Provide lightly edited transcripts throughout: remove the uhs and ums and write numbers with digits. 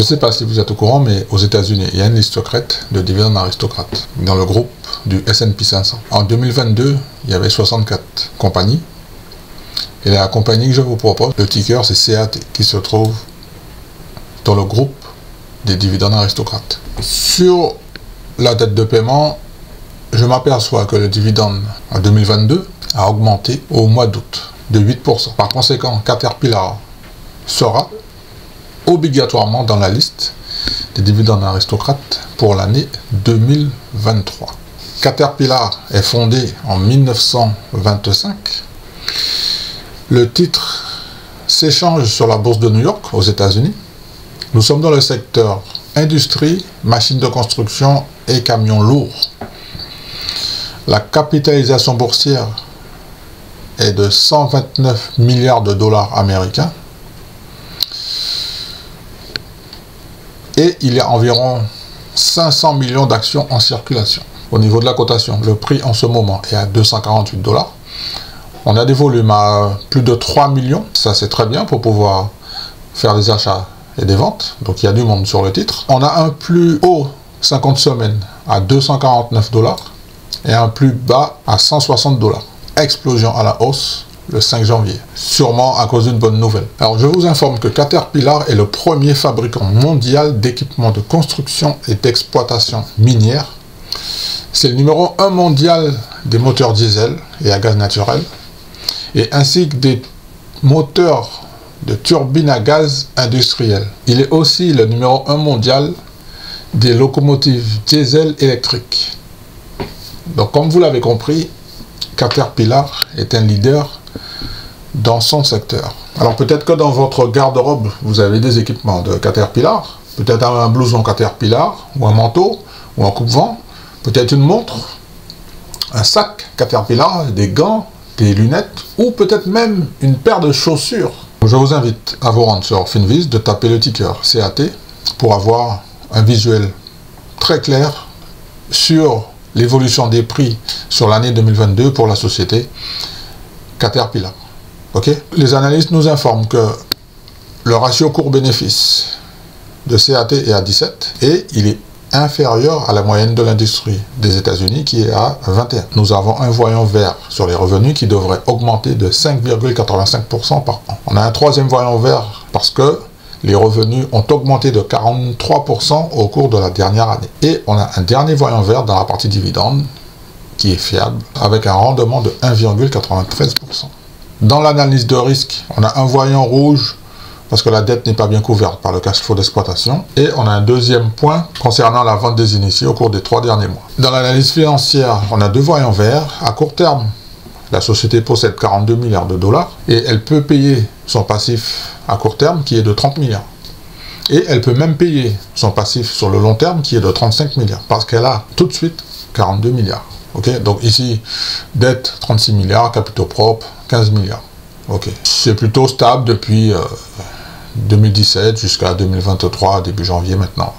ne sais pas si vous êtes au courant, mais aux États-Unis, il y a une liste secrète de dividendes aristocrates dans le groupe du S&P 500. En 2022, il y avait 64 compagnies. Et la compagnie que je vous propose, le ticker, c'est CAT, qui se trouve dans le groupe des dividendes aristocrates. Sur la dette de paiement, je m'aperçois que le dividende en 2022 a augmenté au mois d'août de 8%. Par conséquent, Caterpillar sera obligatoirement dans la liste des dividendes aristocrates pour l'année 2023. Caterpillar est fondé en 1925. Le titre s'échange sur la bourse de New York aux États-Unis. Nous sommes dans le secteur industrie, machines de construction et camions lourds. La capitalisation boursière est de 129 milliards de dollars américains. Et il y a environ 500 millions d'actions en circulation. Au niveau de la cotation, le prix en ce moment est à 248 $. On a des volumes à plus de 3 millions. Ça, c'est très bien pour pouvoir faire des achats et des ventes. Donc, il y a du monde sur le titre. On a un plus haut 50 semaines à 249 $ et un plus bas à 160 $. Explosion à la hausse le 5 janvier, sûrement à cause d'une bonne nouvelle. Alors, je vous informe que Caterpillar est le premier fabricant mondial d'équipements de construction et d'exploitation minière. C'est le numéro 1 mondial des moteurs diesel et à gaz naturel, et ainsi que des moteurs de turbines à gaz industrielles. Il est aussi le numéro 1 mondial des locomotives diesel électriques. Donc, comme vous l'avez compris, Caterpillar est un leader dans son secteur. Alors peut-être que dans votre garde-robe, vous avez des équipements de Caterpillar, peut-être un blouson Caterpillar, ou un manteau, ou un coupe-vent, peut-être une montre, un sac Caterpillar, des gants, des lunettes, ou peut-être même une paire de chaussures. Je vous invite à vous rendre sur Finviz, de taper le ticker CAT pour avoir un visuel très clair sur l'évolution des prix sur l'année 2022 pour la société Caterpillar. Okay. Les analystes nous informent que le ratio cours-bénéfice de CAT est à 17 et il est inférieur à la moyenne de l'industrie des États-Unis qui est à 21. Nous avons un voyant vert sur les revenus qui devrait augmenter de 5,85% par an. On a un troisième voyant vert parce que les revenus ont augmenté de 43% au cours de la dernière année. Et on a un dernier voyant vert dans la partie dividende qui est fiable avec un rendement de 1,93%. Dans l'analyse de risque, on a un voyant rouge parce que la dette n'est pas bien couverte par le cash flow d'exploitation. Et on a un deuxième point concernant la vente des initiés au cours des 3 derniers mois. Dans l'analyse financière, on a 2 voyants verts. À court terme, la société possède 42 milliards de dollars et elle peut payer son passif à court terme qui est de 30 milliards. Et elle peut même payer son passif sur le long terme qui est de 35 milliards parce qu'elle a tout de suite 42 milliards. Okay, donc ici, dette 36 milliards, capitaux propres 15 milliards. Okay. C'est plutôt stable depuis 2017 jusqu'à 2023, début janvier maintenant.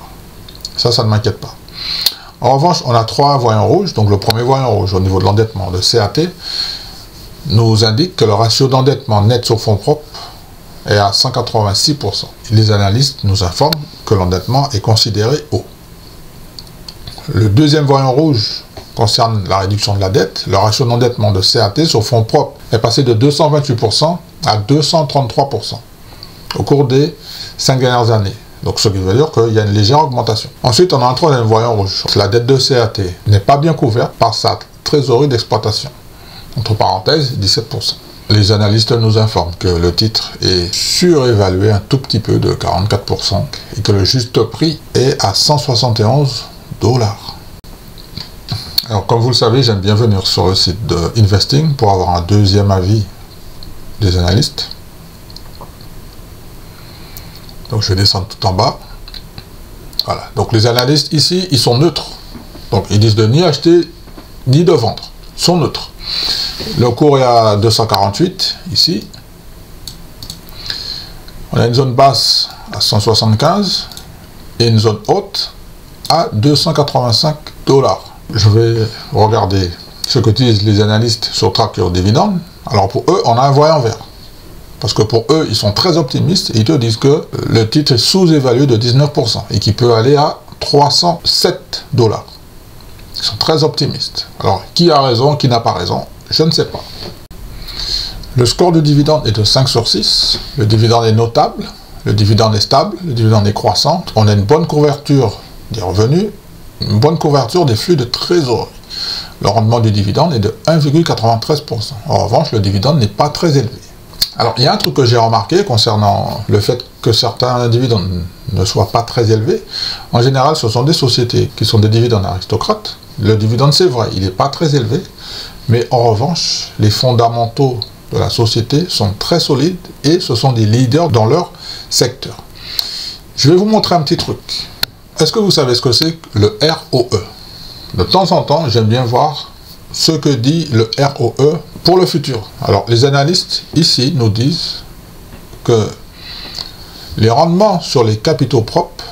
Ça ne m'inquiète pas. En revanche, on a 3 voyants rouges. Donc le premier voyant rouge au niveau de l'endettement de CAT nous indique que le ratio d'endettement net sur fonds propres est à 186%. Les analystes nous informent que l'endettement est considéré haut. Le deuxième voyant rouge concerne la réduction de la dette. Le ratio d'endettement de CAT sur fonds propres est passé de 228% à 233% au cours des 5 dernières années. Donc ce qui veut dire qu'il y a une légère augmentation. Ensuite, on a un troisième voyant rouge. La dette de CAT n'est pas bien couverte par sa trésorerie d'exploitation. Entre parenthèses, 17%. Les analystes nous informent que le titre est surévalué un tout petit peu de 44% et que le juste prix est à 171 $. Alors, comme vous le savez, j'aime bien venir sur le site de Investing pour avoir un deuxième avis des analystes. Donc, je vais descendre tout en bas. Voilà. Donc, les analystes ici, ils sont neutres. Donc, ils disent de ni acheter ni de vendre. Ils sont neutres. Le cours est à 248 ici. On a une zone basse à 175 et une zone haute à 285 $. Je vais regarder ce que disent les analystes sur Tracker Dividende. Alors pour eux, on a un voyant vert. Parce que pour eux, ils sont très optimistes et ils te disent que le titre est sous-évalué de 19% et qu'il peut aller à 307 $. Ils sont très optimistes. Alors, qui a raison, qui n'a pas raison, je ne sais pas. Le score du dividende est de 5 sur 6. Le dividende est notable, le dividende est stable, le dividende est croissant. On a une bonne couverture des revenus, une bonne couverture des flux de trésorerie. Le rendement du dividende est de 1,93%. En revanche, le dividende n'est pas très élevé. Alors, il y a un truc que j'ai remarqué concernant le fait que certains dividendes ne soient pas très élevés. En général, ce sont des sociétés qui sont des dividendes aristocrates. Le dividende, c'est vrai, il n'est pas très élevé. Mais en revanche, les fondamentaux de la société sont très solides et ce sont des leaders dans leur secteur. Je vais vous montrer un petit truc. Est-ce que vous savez ce que c'est que le ROE? De temps en temps, j'aime bien voir ce que dit le ROE pour le futur. Alors, les analystes ici nous disent que les rendements sur les capitaux propres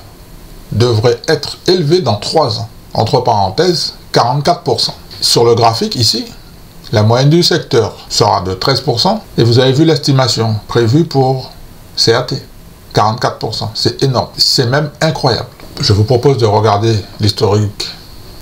devraient être élevés dans 3 ans. Entre parenthèses, 44%. Sur le graphique ici, la moyenne du secteur sera de 13% et vous avez vu l'estimation prévue pour CAT, 44%. C'est énorme, c'est même incroyable. Je vous propose de regarder l'historique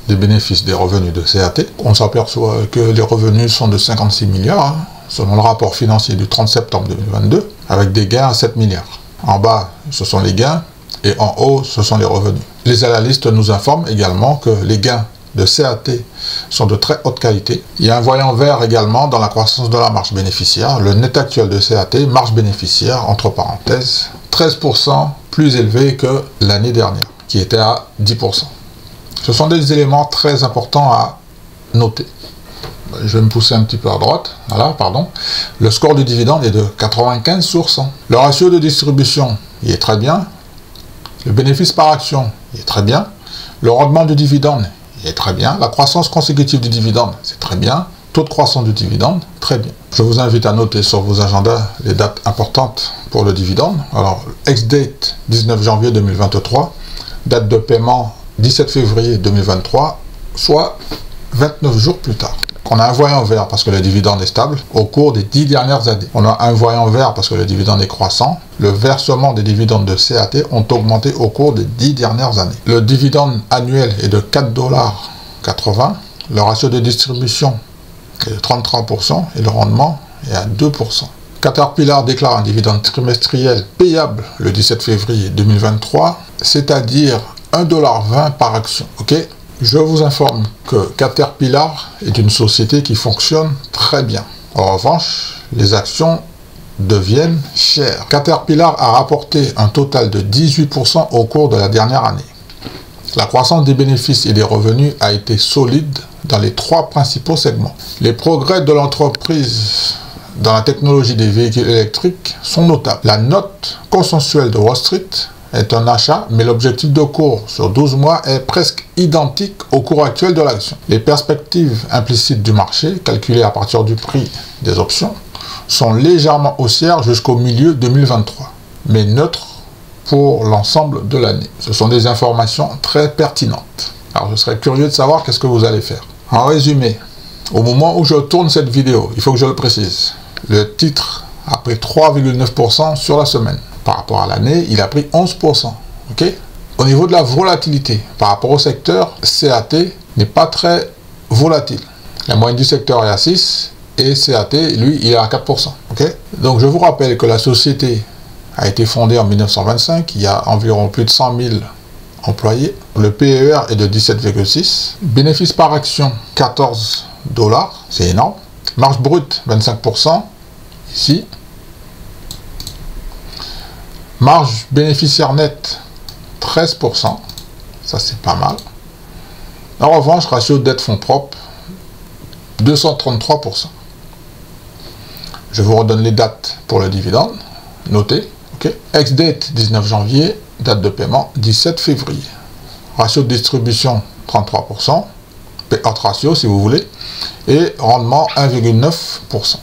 des bénéfices des revenus de CAT. On s'aperçoit que les revenus sont de 56 milliards, selon le rapport financier du 30 septembre 2022, avec des gains à 7 milliards. En bas, ce sont les gains, et en haut, ce sont les revenus. Les analystes nous informent également que les gains de CAT sont de très haute qualité. Il y a un voyant vert également dans la croissance de la marge bénéficiaire. Le net actuel de CAT, marge bénéficiaire, entre parenthèses, 13% plus élevé que l'année dernière, qui était à 10%. Ce sont des éléments très importants à noter. Je vais me pousser un petit peu à droite. Voilà, pardon. Le score du dividende est de 95 sur 100. Le ratio de distribution, il est très bien. Le bénéfice par action, il est très bien. Le rendement du dividende, il est très bien. La croissance consécutive du dividende, c'est très bien. Taux de croissance du dividende, très bien. Je vous invite à noter sur vos agendas les dates importantes pour le dividende. Alors, ex-date 19 janvier 2023, date de paiement 17 février 2023, soit 29 jours plus tard. On a un voyant vert parce que le dividende est stable au cours des 10 dernières années. On a un voyant vert parce que le dividende est croissant. Le versement des dividendes de CAT ont augmenté au cours des 10 dernières années. Le dividende annuel est de 4,80 $. Le ratio de distribution est de 33% et le rendement est à 2%. Caterpillar déclare un dividende trimestriel payable le 17 février 2023, c'est-à-dire 1,20 $ par action. Ok? Je vous informe que Caterpillar est une société qui fonctionne très bien. En revanche, les actions deviennent chères. Caterpillar a rapporté un total de 18% au cours de la dernière année. La croissance des bénéfices et des revenus a été solide dans les 3 principaux segments. Les progrès de l'entreprise dans la technologie des véhicules électriques sont notables. La note consensuelle de Wall Street est un achat, mais l'objectif de cours sur 12 mois est presque identique au cours actuel de l'action. Les perspectives implicites du marché, calculées à partir du prix des options, sont légèrement haussières jusqu'au milieu 2023, mais neutres pour l'ensemble de l'année. Ce sont des informations très pertinentes. Alors je serais curieux de savoir qu'est-ce que vous allez faire. En résumé, au moment où je tourne cette vidéo, il faut que je le précise, le titre a pris 3,9% sur la semaine. Par rapport à l'année, il a pris 11%. Okay? Au niveau de la volatilité, par rapport au secteur, CAT n'est pas très volatile. La moyenne du secteur est à 6 et CAT, lui, il est à 4%. Okay? Donc, je vous rappelle que la société a été fondée en 1925. Il y a environ plus de 100 000 employés. Le PER est de 17,6. Bénéfice par action, 14 $. C'est énorme. Marge brute, 25%. Ici. Marge bénéficiaire nette, 13%. Ça, c'est pas mal. En revanche, ratio dette fonds propres, 233%. Je vous redonne les dates pour le dividende. Notez. Okay. Ex-date, 19 janvier. Date de paiement, 17 février. Ratio de distribution, 33%. Payout ratio, si vous voulez. Et rendement, 1,9%.